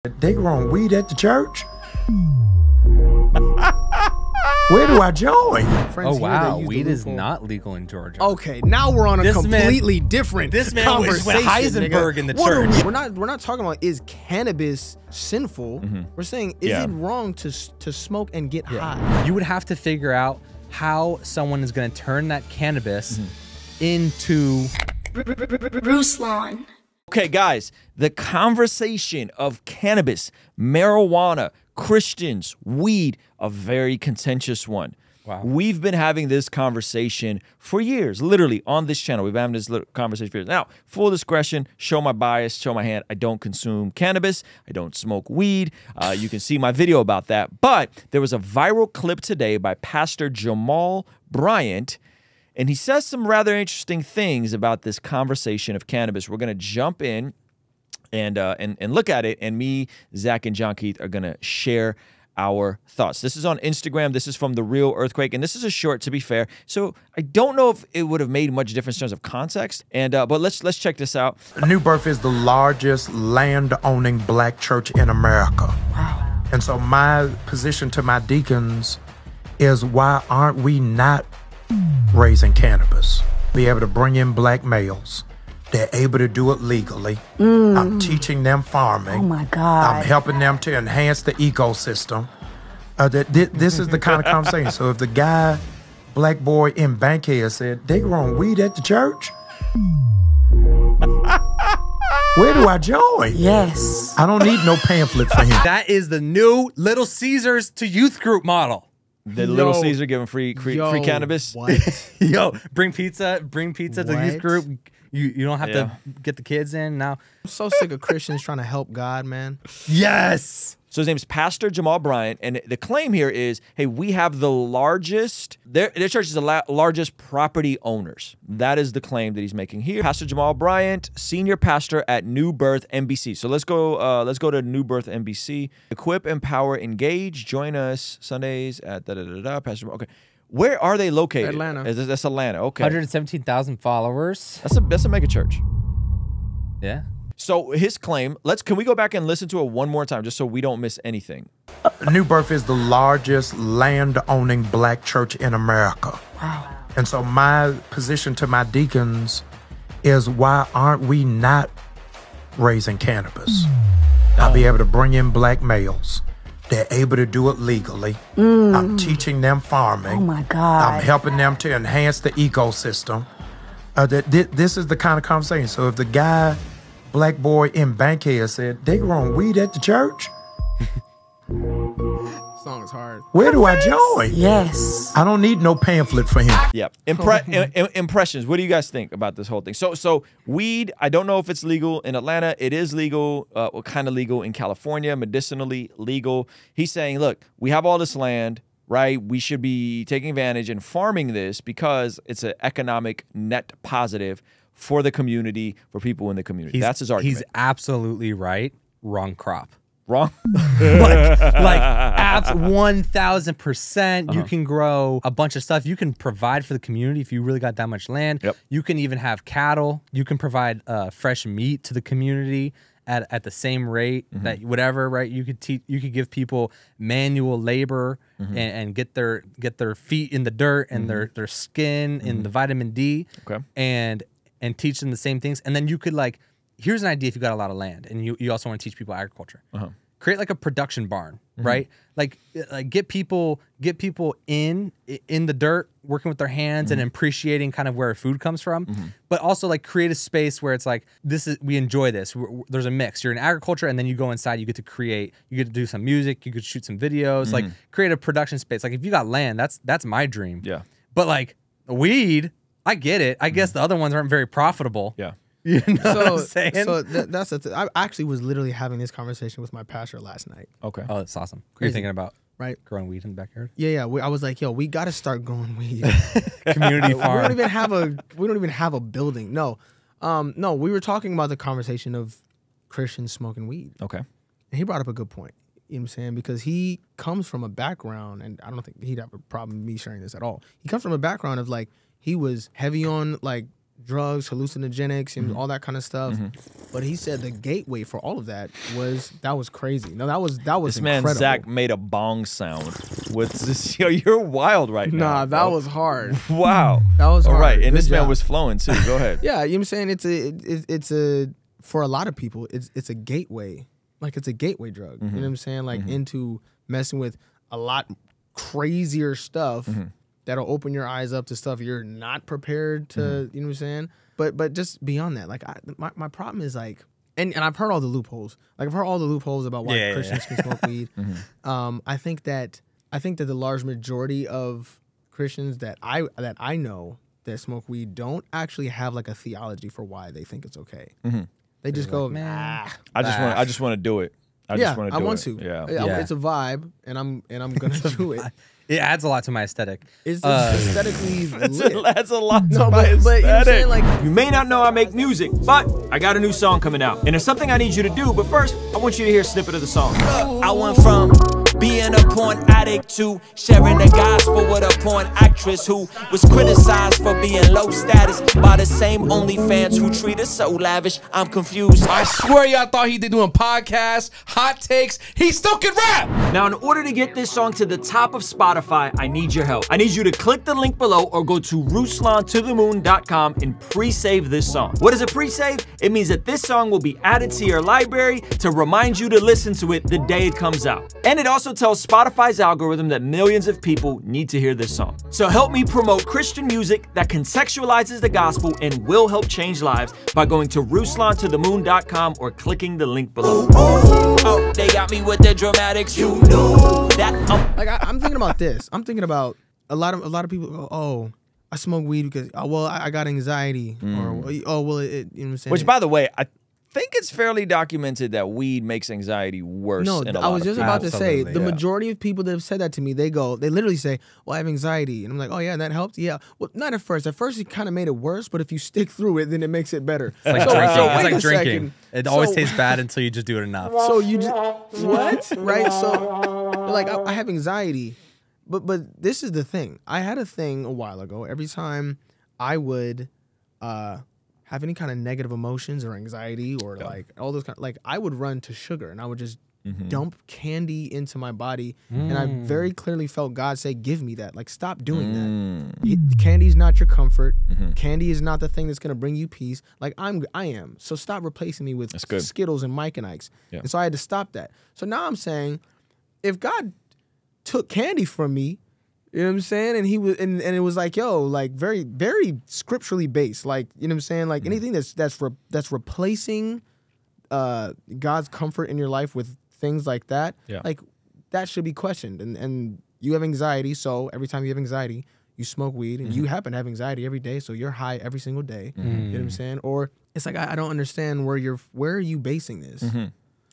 They growing weed at the church? Where do I join? Oh wow, weed is not legal in Georgia. Okay, now we're on a completely different conversation. Went Heisenberg in the church. We're not talking about is cannabis sinful. We're saying is it wrong to smoke and get high? You would have to figure out how someone is going to turn that cannabis into Ruslan. Okay, guys, the conversation of cannabis, marijuana, Christians, weed, a very contentious one. Wow. We've been having this conversation for years, literally on this channel. We've been having this conversation for years. Now, full discretion, show my bias, show my hand. I don't consume cannabis. I don't smoke weed. You can see my video about that. But there was a viral clip today by Pastor Jamal Bryant, and he says some rather interesting things about this conversation of cannabis. We're going to jump in and look at it, and me, Zach, and John Keith are going to share our thoughts. This is on Instagram. This is from The Real Earthquake, and this is a short, to be fair. So I don't know if it would have made much difference in terms of context. And but let's check this out. New Birth is the largest land-owning black church in America. Wow. And so my position to my deacons is, why aren't we not raising cannabis? Be able to bring in black males. They're able to do it legally. I'm teaching them farming. Oh my God. I'm helping them to enhance the ecosystem. This is the kind of conversation. So if the guy, black boy in Bankhead said, they growing weed at the church? Where do I join? Yes. I don't need no pamphlet for him. That is the new Little Caesars to youth group model. The Little Caesar giving free cannabis. What? Yo, bring pizza to the youth group. You don't have to get the kids in now. I'm so sick of Christians trying to help God, man. Yes. So his name is Pastor Jamal Bryant, and the claim here is, hey, we have the largest, their church is the largest property owners. That is the claim that he's making here. Pastor Jamal Bryant, senior pastor at New Birth NBC. So let's go to New Birth NBC. Equip, empower, engage. Join us Sundays at Pastor Jamal. Okay. Where are they located? Atlanta. That's Atlanta. Okay. 117,000 followers. That's a mega church. Yeah. So his claim, can we go back and listen to it one more time just so we don't miss anything? New Birth is the largest land-owning black church in America. Wow. And so my position to my deacons is, why aren't we not raising cannabis? I'll be able to bring in black males. They're able to do it legally. I'm teaching them farming. Oh my God. I'm helping them to enhance the ecosystem. This is the kind of conversation. So if the guy, black boy in Bankhead said, they growing weed at the church? Song is hard. Where do I join? Yes. I don't need no pamphlet for him. Yeah. Impressions. What do you guys think about this whole thing? So weed, I don't know if it's legal in Atlanta. It is legal, kind of legal in California, medicinally legal. He's saying, look, we have all this land, right? We should be taking advantage and farming this because it's an economic net positive for the community, for people in the community. That's his argument. He's absolutely right. Wrong crop. Wrong? like 1000%. You can grow a bunch of stuff. You can provide for the community if you really got that much land. Yep. You can even have cattle. You can provide fresh meat to the community at the same rate that whatever, right? You could give people manual labor and get their feet in the dirt and their skin in the vitamin D. Okay. And teach them the same things. And then you could here's an idea if you got a lot of land and you also want to teach people agriculture. Create like a production barn, right? Like get people in the dirt, working with their hands and appreciating kind of where food comes from, but also create a space where it's we enjoy this. There's a mix. You're in agriculture and then you go inside, you get to create, you get to do some music, you could shoot some videos, create a production space. If you got land, that's my dream. Yeah. But weed, I get it. I guess the other ones aren't very profitable. Yeah. You know what I'm saying? So that's I actually was literally having this conversation with my pastor last night. Okay. Oh, that's awesome. Crazy. You're thinking about growing weed in the backyard? Yeah. I was like, yo, we got to start growing weed. Community farm. We don't even have a building. No, no. We were talking about the conversation of Christians smoking weed. Okay. And he brought up a good point. You know what I'm saying? Because he comes from a background, and I don't think he'd have a problem with me sharing this at all. He comes from a background of he was heavy on drugs, hallucinogenics, and all that kind of stuff. But he said the gateway for all of that was crazy. No, that was This incredible. man Zach made a bong sound with this. Yo, you're wild right now. Nah, that bro. was hard. Wow. That was all hard. right. And Good this man job. was flowing too. Go ahead. Yeah, you know what I'm saying? It's a for a lot of people, it's a gateway. Like it's a gateway drug. You know what I'm saying? Like into messing with a lot crazier stuff that'll open your eyes up to stuff you're not prepared to, you know what I'm saying? But just beyond that, like my problem is like, and I've heard all the loopholes. Like I've heard all the loopholes about why Christians can smoke weed. I think that the large majority of Christians that I know that smoke weed don't actually have like a theology for why they think it's okay. They just go, man, I just want to do it. I just want to do want it. to. Yeah. It's a vibe, and I'm gonna do it. It adds a lot to my aesthetic. It's aesthetically lit. That's a lot. No, but you know what I'm saying? Like, You may not know I make music, but I got a new song coming out. And it's something I need you to do, but first, I want you to hear a snippet of the song. I went from being a porn addict to sharing the gospel with a porn actress who was criticized for being low status by the same OnlyFans who treat us so lavish. I'm confused. I swear y'all thought he did doing podcasts, hot takes. He still can rap. Now, in order to get this song to the top of Spotify, I need your help. I need you to click the link below or go to RuslanToTheMoon.com and pre-save this song. What is a pre-save? It means that this song will be added to your library to remind you to listen to it the day it comes out. And it also tells Spotify's algorithm that millions of people need to hear this song. So help me promote Christian music that contextualizes the gospel and will help change lives by going to RuslanToTheMoon.com or clicking the link below. Oh, they got me with the dramatics. You know that like I'm thinking about this. I'm thinking about a lot of people go, oh, I smoke weed because I got anxiety, or oh well, you know what I'm saying? Which, by the way, I think it's fairly documented that weed makes anxiety worse. No, in a I lot was of just people. about to say the Yeah. majority of people that have said that to me, they literally say, "Well, I have anxiety," and I'm like, "Oh yeah, that helped." Yeah, well, not at first. At first, it kind of made it worse, but if you stick through it, then it makes it better. It's like So- drinking. so It's wait like a drinking. second. It always So- tastes bad until you just do it enough. So you just what? Right? So like I have anxiety, but this is the thing. I had a thing a while ago. Every time I would have any kind of negative emotions or anxiety or like all those kind of, like I would run to sugar and I would just dump candy into my body, and I very clearly felt God say, "Give me that. Like stop doing that. Candy's not your comfort. Candy is not the thing that's gonna bring you peace. Like I am. So stop replacing me with good. Skittles and Mike and Ike's." Yeah. And so I had to stop that. So now I'm saying, if God took candy from me, you know what I'm saying? And he was, and it was like, yo, like very, very scripturally based. Like, you know what I'm saying? Like anything that's replacing God's comfort in your life with things like that, like that should be questioned. And you have anxiety, so every time you have anxiety, you smoke weed, and you happen to have anxiety every day, so you're high every single day. You know what I'm saying? Or it's like I don't understand where are you basing this?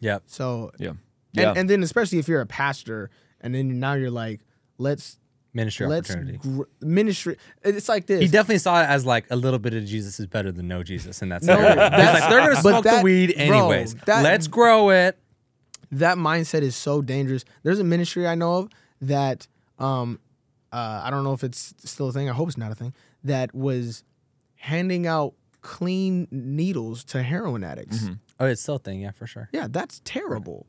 Yep. So Yeah. and then especially if you're a pastor, and then now you're like, let's Ministry opportunity. ministry. It's like this. He definitely saw it as like a little bit of Jesus is better than no Jesus, and that's No, it. He's that's- like, they're gonna but smoke the that- weed bro, anyways. that- Let's grow it. That mindset is so dangerous. There's a ministry I know of that I don't know if it's still a thing. I hope it's not a thing. That was handing out clean needles to heroin addicts. Oh, it's still a thing, yeah, for sure. Yeah, that's terrible.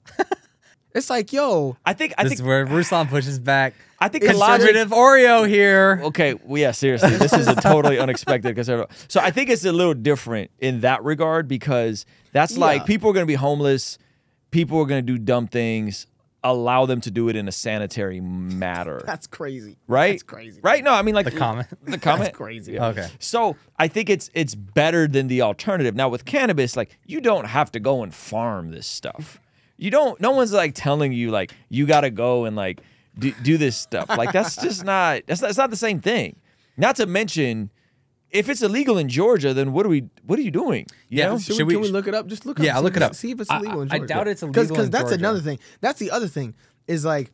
It's like, yo, I think This is where Ruslan pushes back. I think the logic. Conservative Oreo here. Okay, well, yeah, seriously, this is a totally unexpected conservative. So I think it's a little different in that regard, because that's like people are going to be homeless, people are going to do dumb things. Allow them to do it in a sanitary matter. that's crazy. Right? That's crazy. Right? No, I mean like The comment. The comment. That's crazy. Yeah. Okay. So I think it's better than the alternative. Now with cannabis, like you don't have to go and farm this stuff. You don't. No one's like telling you like you got to go and like do this stuff. Like that's just not. That's not the same thing. Not to mention, if it's illegal in Georgia, then what are you doing? You know? Can we look it up? Just look up. Yeah, I'll look it up. See if it's illegal in I Georgia. doubt it's illegal in Because that's Georgia. another thing. That's the other thing. Is like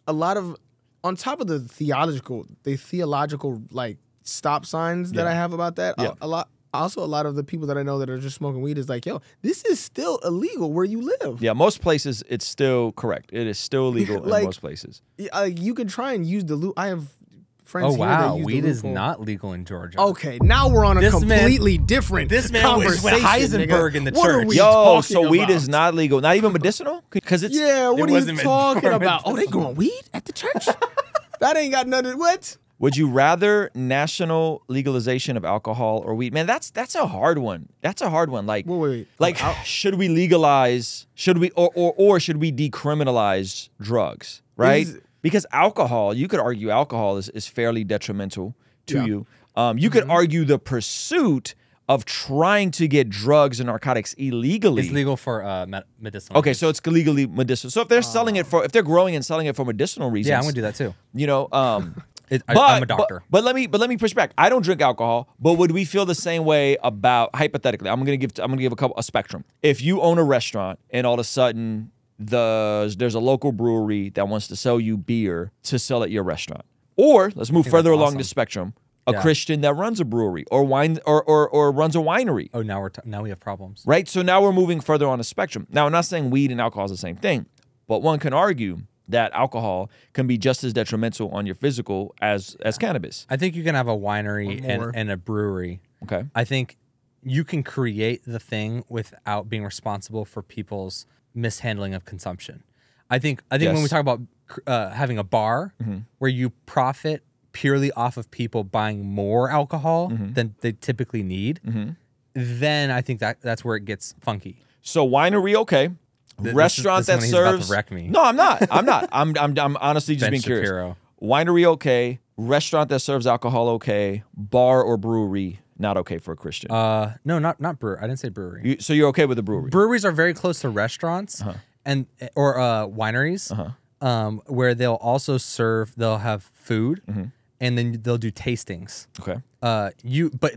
a lot of, on top of the theological like stop signs that I have about that. Yeah. A lot of the people that I know that are just smoking weed is like, yo, this is still illegal where you live. Yeah, most places it's still correct. It is still illegal Like, in most places. You can try and use the loop. I have friends Oh here that wow, use the weed is loophole. not legal in Georgia. Okay, now we're on a This man- completely different this man was with conversation, Heisenberg nigga. in the What are church. we Yo, talking so weed about? is not legal, not even medicinal, because it's Yeah, what are wasn't you meant talking for about? Oh, they growing weed at the church? That ain't got nothing. What? Would you rather national legalization of alcohol or weed? Man, that's a hard one. That's a hard one. Like, Wait. like should we legalize? Should we or should we decriminalize drugs? Right? Because alcohol, you could argue alcohol is fairly detrimental to you. You could argue the pursuit of trying to get drugs and narcotics illegally. It's legal for medicinal. Okay, use. so it's legally medicinal. So if they're selling it for, if they're growing and selling it for medicinal reasons, yeah, I'm gonna do that too. You know, I'm a doctor. But let me push back. I don't drink alcohol, but would we feel the same way about, hypothetically? I'm gonna give a spectrum. If you own a restaurant and all of a sudden there's a local brewery that wants to sell you beer to sell at your restaurant, or let's move further along the spectrum. A Christian that runs a brewery or wine or runs a winery. Oh, now we have problems. Right? So now we're moving further on the spectrum. Now, I'm not saying weed and alcohol is the same thing, but one can argue that alcohol can be just as detrimental on your physical as cannabis. I think you can have a winery and a brewery. Okay. I think you can create the thing without being responsible for people's mishandling of consumption. I think when we talk about having a bar where you profit purely off of people buying more alcohol than they typically need, then I think that's where it gets funky. So winery, okay. Restaurant that serves. About to wreck me. No, I'm not. I'm honestly just Ben being curious. Shapiro. Winery, okay. Restaurant that serves alcohol, okay. Bar or brewery, not okay for a Christian. No, not brewery. I didn't say brewery. So you're okay with the brewery? Breweries are very close to restaurants or wineries, where they'll also serve. They'll have food, and then they'll do tastings. Okay. But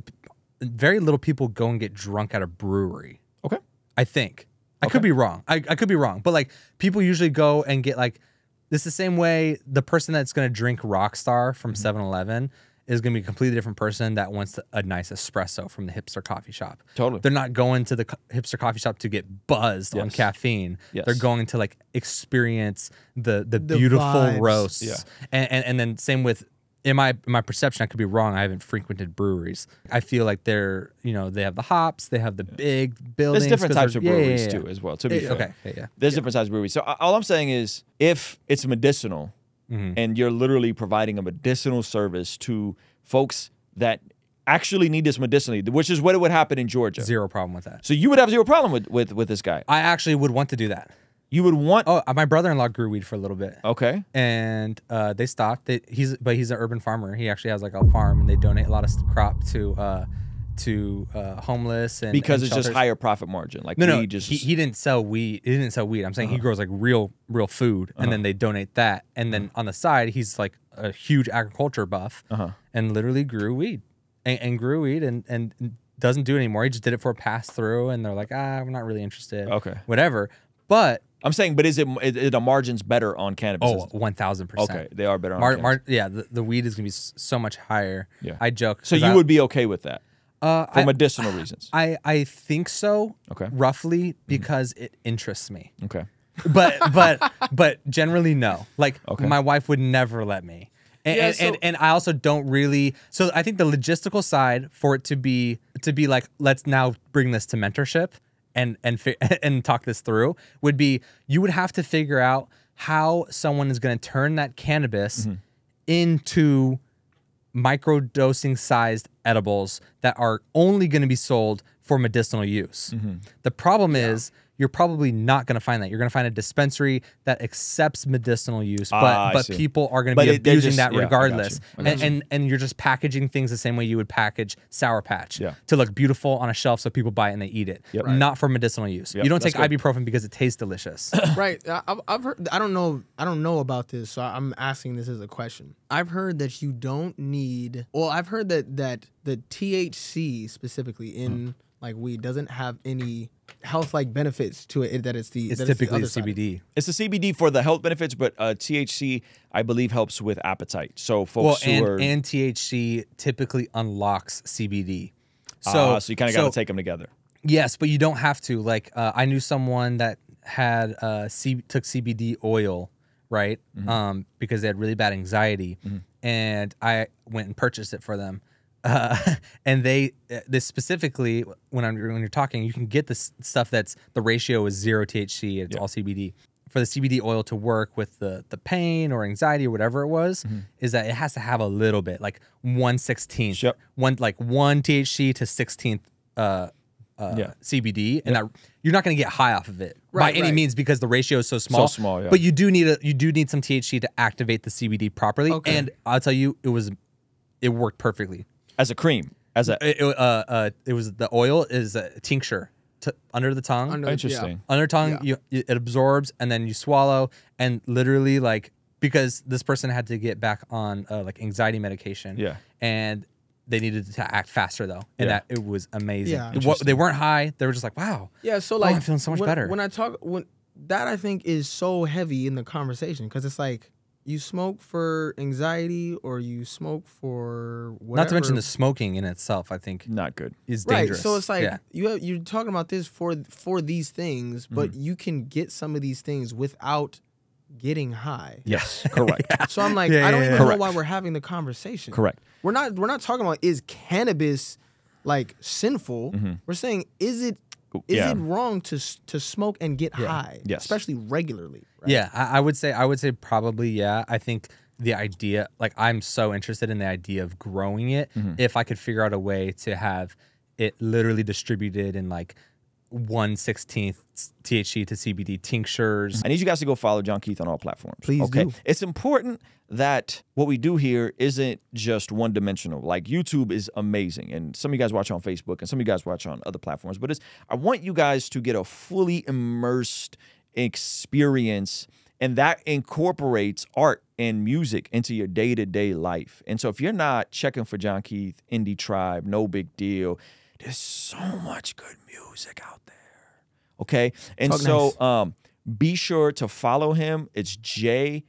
very little people go and get drunk at a brewery. Okay. I think. I could be wrong. I could be wrong. But like people usually go and get like this the same way the person that's gonna drink Rockstar from 7-Eleven is gonna be a completely different person that wants a nice espresso from the hipster coffee shop. Totally. They're not going to the hipster coffee shop to get buzzed on caffeine. Yes. They're going to like experience the beautiful vibes. roasts. Yeah. And then same with in my perception, I could be wrong. I haven't frequented breweries. I feel like they're, they have the hops, they have the big buildings. There's different types of breweries too, as well. To be fair, okay, yeah. There's different types of breweries. So all I'm saying is, if it's medicinal, and you're literally providing a medicinal service to folks that actually need this medicinally, which is what would happen in Georgia. Zero problem with that. So you would have zero problem with this guy. I actually would want to do that. You would want. Oh, my brother-in-law grew weed for a little bit. Okay. And they stopped. He's an urban farmer. He actually has like a farm, and they donate a lot of crop to homeless and because and it's shelters. just higher profit margin. Like No, weed just he didn't sell weed. He didn't sell weed. I'm saying he grows like real food, and then they donate that. And then on the side, he's like a huge agriculture buff, and literally grew weed, and grew weed, and doesn't do it anymore. He just did it for a pass through, and they're like, we're not really interested. Okay. Whatever. But I'm saying, but is the margins better on cannabis? oh, 1,000%. Okay, they are better on cannabis. Yeah, the weed is gonna be so much higher. Yeah. I joke. So you would be okay with that for medicinal reasons? I think so. Okay. Roughly because it interests me. Okay. But generally no. Like my wife would never let me. And I also don't really. So I think the logistical side for it to be like, let's now bring this to mentorship and talk this through would be, you would have to figure out how someone is going to turn that cannabis into microdosing sized edibles that are only going to be sold for medicinal use. The problem is you're probably not going to find that. You're going to find a dispensary that accepts medicinal use, but people are going to be abusing that regardless. And you're just packaging things the same way you would package Sour Patch to look beautiful on a shelf so people buy it and they eat it, not for medicinal use. You don't take ibuprofen because it tastes delicious. Right. I've heard. I don't know about this, so I'm asking this as a question. I've heard that you don't need. Well, I've heard that the THC specifically in like weed doesn't have any health-like benefits to it. That it's typically the CBD. It's the CBD for the health benefits, but THC, I believe, helps with appetite. So folks and THC typically unlocks CBD. So you kind of got to take them together. Yes, but you don't have to. Like I knew someone that had took CBD oil, right? Because they had really bad anxiety, and I went and purchased it for them. And they specifically, when you're talking, you can get this stuff that's the ratio is 0 THC. It's all CBD. For the CBD oil to work with the pain or anxiety or whatever it was, is that it has to have a little bit, like 1/16, one THC to 16th CBD, and that you're not going to get high off of it by any means because the ratio is so small. So small, yeah. But you do need some THC to activate the CBD properly. Okay. And I'll tell you, it worked perfectly. As a cream, it was the oil is a tincture under the tongue. Interesting. Under tongue, it absorbs and then you swallow, and literally like because this person had to get back on like anxiety medication. Yeah. And they needed to act faster though, and that it was amazing. Yeah. They weren't high; they were just like, "Wow." Yeah. So like, I'm feeling so much better. When that I think is so heavy in the conversation because it's like. You smoke for anxiety or you smoke for whatever. Not to mention the smoking in itself, I think. Not good. Is dangerous. Right. So it's like you're talking about this for these things, but you can get some of these things without getting high. Yes, correct. So I'm like, I don't even know why we're having the conversation. Correct. We're not talking about is cannabis like sinful. We're saying is it wrong to smoke and get high, especially regularly? Right? Yeah, I would say probably yeah. I think the idea, like I'm so interested in the idea of growing it. If I could figure out a way to have it literally distributed in like 1/16 THC to CBD tinctures. I need you guys to go follow John Keith on all platforms. Please do. It's important that what we do here isn't just one-dimensional. Like YouTube is amazing, and some of you guys watch on Facebook, and some of you guys watch on other platforms. But I want you guys to get a fully immersed experience, and that incorporates art and music into your day-to-day life. And so if you're not checking for John Keith, Indie Tribe, No Big Deal, there's so much good music out there. Okay? And Talk so nice. Be sure to follow him. It's JONKEITH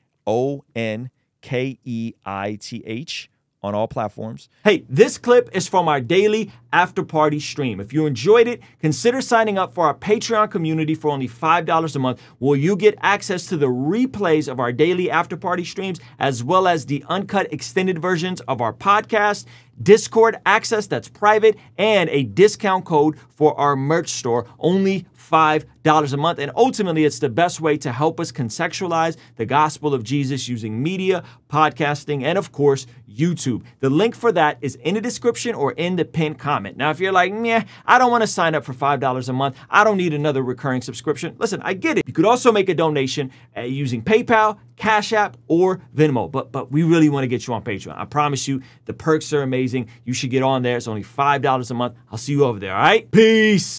on all platforms. Hey, this clip is from our daily after party stream. If you enjoyed it, consider signing up for our Patreon community for only $5 a month, where you get access to the replays of our daily after party streams, as well as the uncut extended versions of our podcast, Discord access that's private, and a discount code for our merch store, only $5 a month. And ultimately, it's the best way to help us contextualize the gospel of Jesus using media, podcasting, and of course, YouTube. The link for that is in the description or in the pinned comment. Now, if you're like, meh, I don't want to sign up for $5 a month. I don't need another recurring subscription. Listen, I get it. You could also make a donation using PayPal, Cash App, or Venmo. But we really want to get you on Patreon. I promise you, the perks are amazing. You should get on there. It's only $5 a month. I'll see you over there, all right? Peace.